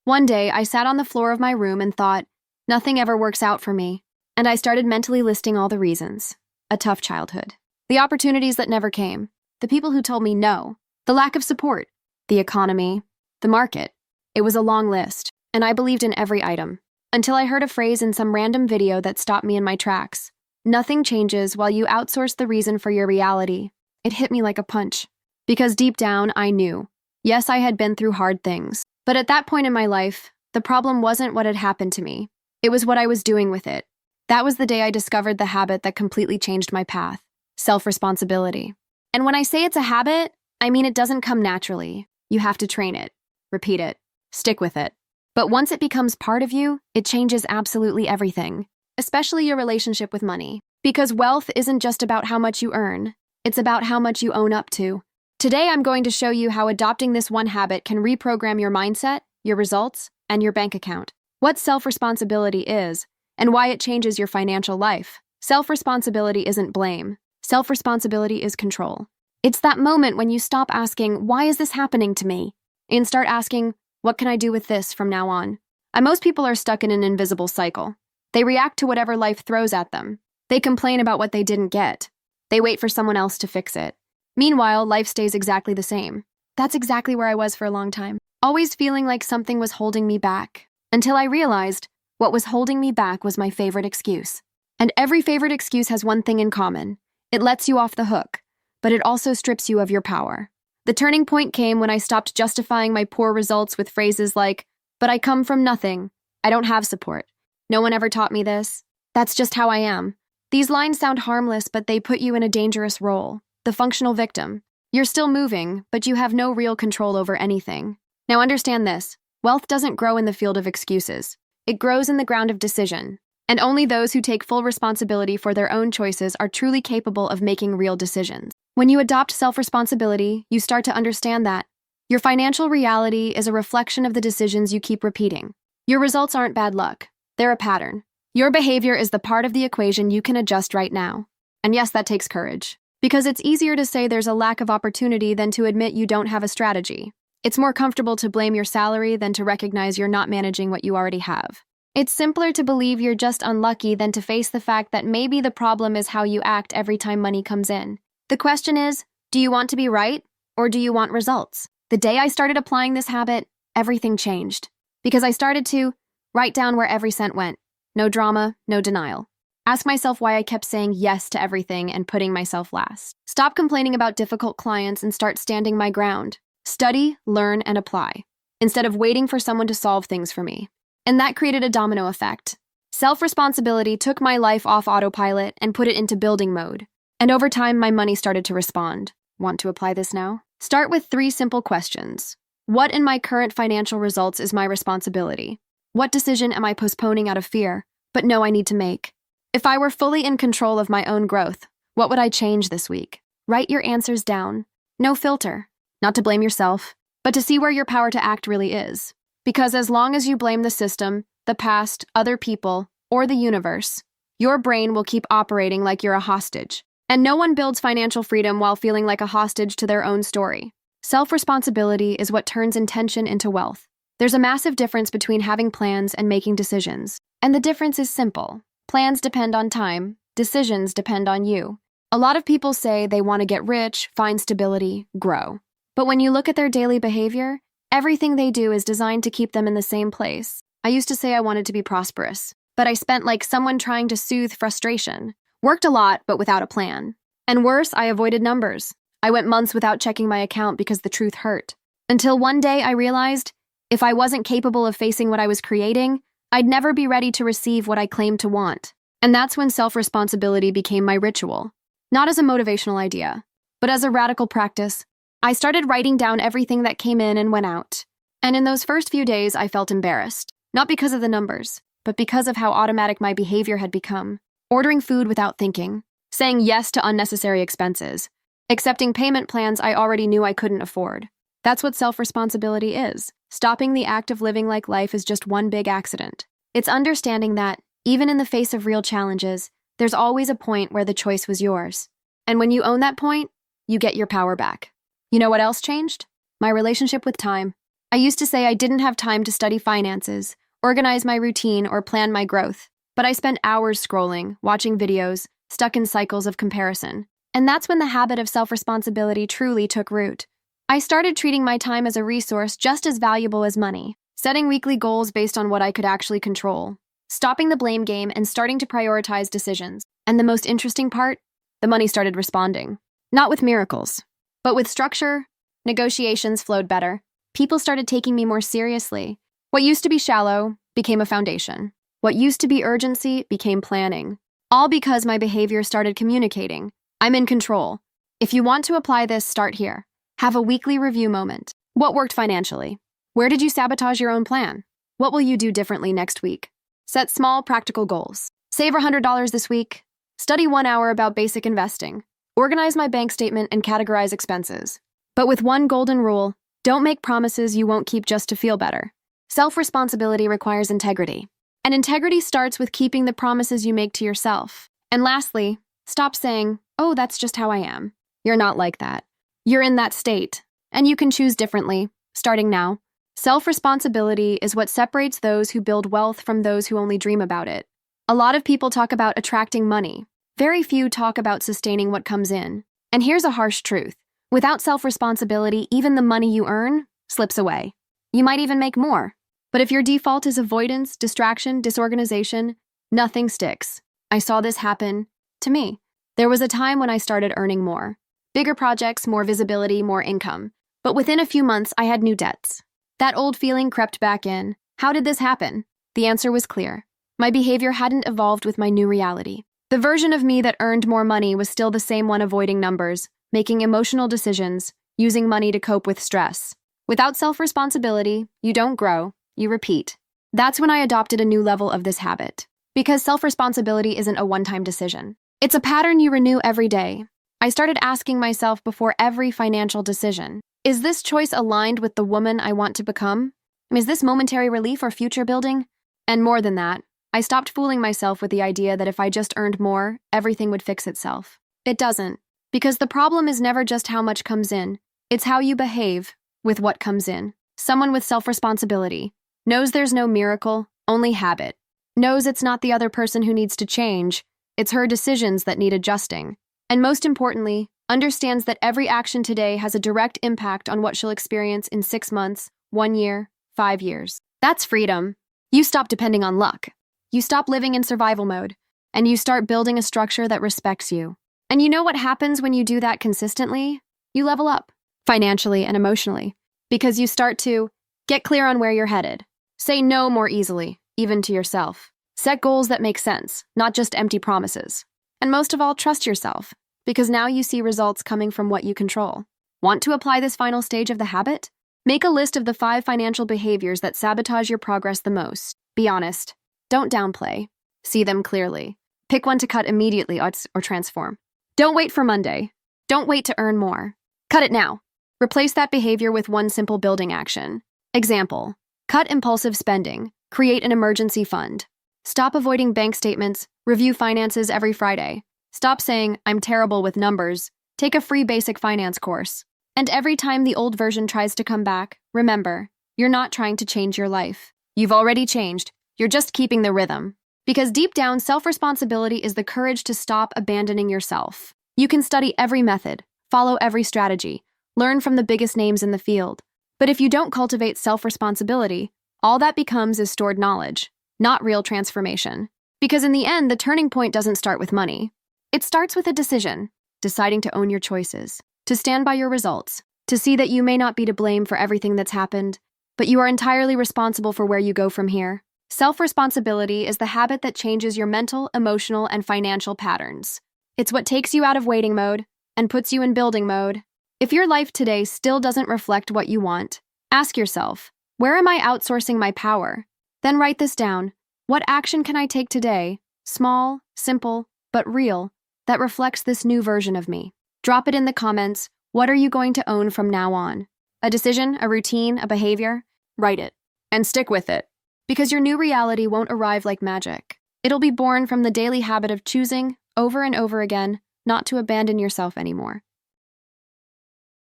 One day, I sat on the floor of my room and thought, nothing ever works out for me. And I started mentally listing all the reasons. A tough childhood. The opportunities that never came. The people who told me no. The lack of support. The economy. The market. It was a long list, and I believed in every item. Until I heard a phrase in some random video that stopped me in my tracks. Nothing changes while you outsource the reason for your reality. It hit me like a punch. Because deep down, I knew. Yes, I had been through hard things. But at that point in my life, the problem wasn't what had happened to me. It was what I was doing with it. That was the day I discovered the habit that completely changed my path. Self-responsibility. And when I say it's a habit, I mean it doesn't come naturally. You have to train it, repeat it, stick with it. But once it becomes part of you, it changes absolutely everything, especially your relationship with money. Because wealth isn't just about how much you earn, it's about how much you own up to. Today, I'm going to show you how adopting this one habit can reprogram your mindset, your results, and your bank account. What self-responsibility is, and why it changes your financial life. Self-responsibility isn't blame. Self-responsibility is control. It's that moment when you stop asking, why is this happening to me? And start asking, what can I do with this from now on? And most people are stuck in an invisible cycle. They react to whatever life throws at them. They complain about what they didn't get. They wait for someone else to fix it. Meanwhile, life stays exactly the same. That's exactly where I was for a long time. Always feeling like something was holding me back. Until I realized what was holding me back was my favorite excuse. And every favorite excuse has one thing in common. It lets you off the hook, but it also strips you of your power. The turning point came when I stopped justifying my poor results with phrases like, but I come from nothing. I don't have support. No one ever taught me this. That's just how I am. These lines sound harmless, but they put you in a dangerous role. The functional victim. You're still moving, but you have no real control over anything. Now understand this. Wealth doesn't grow in the field of excuses. It grows in the ground of decision. And only those who take full responsibility for their own choices are truly capable of making real decisions. When you adopt self-responsibility, you start to understand that your financial reality is a reflection of the decisions you keep repeating. Your results aren't bad luck. They're a pattern. Your behavior is the part of the equation you can adjust right now. And yes, that takes courage. Because it's easier to say there's a lack of opportunity than to admit you don't have a strategy. It's more comfortable to blame your salary than to recognize you're not managing what you already have. It's simpler to believe you're just unlucky than to face the fact that maybe the problem is how you act every time money comes in. The question is, do you want to be right, or do you want results? The day I started applying this habit, everything changed. Because I started to write down where every cent went. No drama, no denial. Ask myself why I kept saying yes to everything and putting myself last. Stop complaining about difficult clients and start standing my ground. Study, learn, and apply, instead of waiting for someone to solve things for me. And that created a domino effect. Self-responsibility took my life off autopilot and put it into building mode. And over time, my money started to respond. Want to apply this now? Start with 3 simple questions. What in my current financial results is my responsibility? What decision am I postponing out of fear, but know I need to make? If I were fully in control of my own growth, what would I change this week? Write your answers down. No filter. Not to blame yourself, but to see where your power to act really is. Because as long as you blame the system, the past, other people, or the universe, your brain will keep operating like you're a hostage. And no one builds financial freedom while feeling like a hostage to their own story. Self-responsibility is what turns intention into wealth. There's a massive difference between having plans and making decisions. And the difference is simple. Plans depend on time, decisions depend on you. A lot of people say they want to get rich, find stability, grow. But when you look at their daily behavior, everything they do is designed to keep them in the same place. I used to say I wanted to be prosperous, but I spent like someone trying to soothe frustration. Worked a lot, but without a plan. And worse, I avoided numbers. I went months without checking my account because the truth hurt. Until one day I realized, if I wasn't capable of facing what I was creating, I'd never be ready to receive what I claimed to want. And that's when self-responsibility became my ritual. Not as a motivational idea, but as a radical practice. I started writing down everything that came in and went out. And in those first few days, I felt embarrassed. Not because of the numbers, but because of how automatic my behavior had become. Ordering food without thinking. Saying yes to unnecessary expenses. Accepting payment plans I already knew I couldn't afford. That's what self-responsibility is. Stopping the act of living like life is just one big accident. It's understanding that, even in the face of real challenges, there's always a point where the choice was yours. And when you own that point, you get your power back. You know what else changed? My relationship with time. I used to say I didn't have time to study finances, organize my routine, or plan my growth. But I spent hours scrolling, watching videos, stuck in cycles of comparison. And that's when the habit of self-responsibility truly took root. I started treating my time as a resource just as valuable as money, setting weekly goals based on what I could actually control, stopping the blame game and starting to prioritize decisions. And the most interesting part? The money started responding. Not with miracles, but with structure. Negotiations flowed better. People started taking me more seriously. What used to be shallow became a foundation. What used to be urgency became planning. All because my behavior started communicating. I'm in control. If you want to apply this, start here. Have a weekly review moment. What worked financially? Where did you sabotage your own plan? What will you do differently next week? Set small, practical goals. Save $100 this week. Study 1 hour about basic investing. Organize my bank statement and categorize expenses. But with one golden rule, don't make promises you won't keep just to feel better. Self-responsibility requires integrity. And integrity starts with keeping the promises you make to yourself. And lastly, stop saying, "Oh, that's just how I am." You're not like that. You're in that state. And you can choose differently, starting now. Self-responsibility is what separates those who build wealth from those who only dream about it. A lot of people talk about attracting money. Very few talk about sustaining what comes in. And here's a harsh truth. Without self-responsibility, even the money you earn slips away. You might even make more. But if your default is avoidance, distraction, disorganization, nothing sticks. I saw this happen to me. There was a time when I started earning more. Bigger projects, more visibility, more income. But within a few months, I had new debts. That old feeling crept back in. How did this happen? The answer was clear. My behavior hadn't evolved with my new reality. The version of me that earned more money was still the same one avoiding numbers, making emotional decisions, using money to cope with stress. Without self-responsibility, you don't grow, you repeat. That's when I adopted a new level of this habit. Because self-responsibility isn't a one-time decision. It's a pattern you renew every day. I started asking myself before every financial decision, is this choice aligned with the woman I want to become? Is this momentary relief or future building? And more than that, I stopped fooling myself with the idea that if I just earned more, everything would fix itself. It doesn't. Because the problem is never just how much comes in, it's how you behave with what comes in. Someone with self-responsibility knows there's no miracle, only habit. Knows it's not the other person who needs to change, it's her decisions that need adjusting. And most importantly, understands that every action today has a direct impact on what she'll experience in 6 months, 1 year, 5 years. That's freedom. You stop depending on luck. You stop living in survival mode, and you start building a structure that respects you. And you know what happens when you do that consistently? You level up, financially and emotionally, because you start to get clear on where you're headed. Say no more easily, even to yourself. Set goals that make sense, not just empty promises. And most of all, trust yourself, because now you see results coming from what you control. Want to apply this final stage of the habit? Make a list of the 5 financial behaviors that sabotage your progress the most. Be honest. Don't downplay. See them clearly. Pick one to cut immediately or transform. Don't wait for Monday. Don't wait to earn more. Cut it now. Replace that behavior with one simple building action. Example: cut impulsive spending. Create an emergency fund. Stop avoiding bank statements. Review finances every Friday. Stop saying, "I'm terrible with numbers." Take a free basic finance course. And every time the old version tries to come back, remember, you're not trying to change your life. You've already changed. You're just keeping the rhythm. Because deep down, self-responsibility is the courage to stop abandoning yourself. You can study every method, follow every strategy, learn from the biggest names in the field. But if you don't cultivate self-responsibility, all that becomes is stored knowledge, not real transformation. Because in the end, the turning point doesn't start with money. It starts with a decision, deciding to own your choices, to stand by your results, to see that you may not be to blame for everything that's happened, but you are entirely responsible for where you go from here. Self-responsibility is the habit that changes your mental, emotional, and financial patterns. It's what takes you out of waiting mode and puts you in building mode. If your life today still doesn't reflect what you want, ask yourself, where am I outsourcing my power? Then write this down. What action can I take today, small, simple, but real, that reflects this new version of me? Drop it in the comments. What are you going to own from now on? A decision, a routine, a behavior? Write it. And stick with it. Because your new reality won't arrive like magic. It'll be born from the daily habit of choosing, over and over again, not to abandon yourself anymore.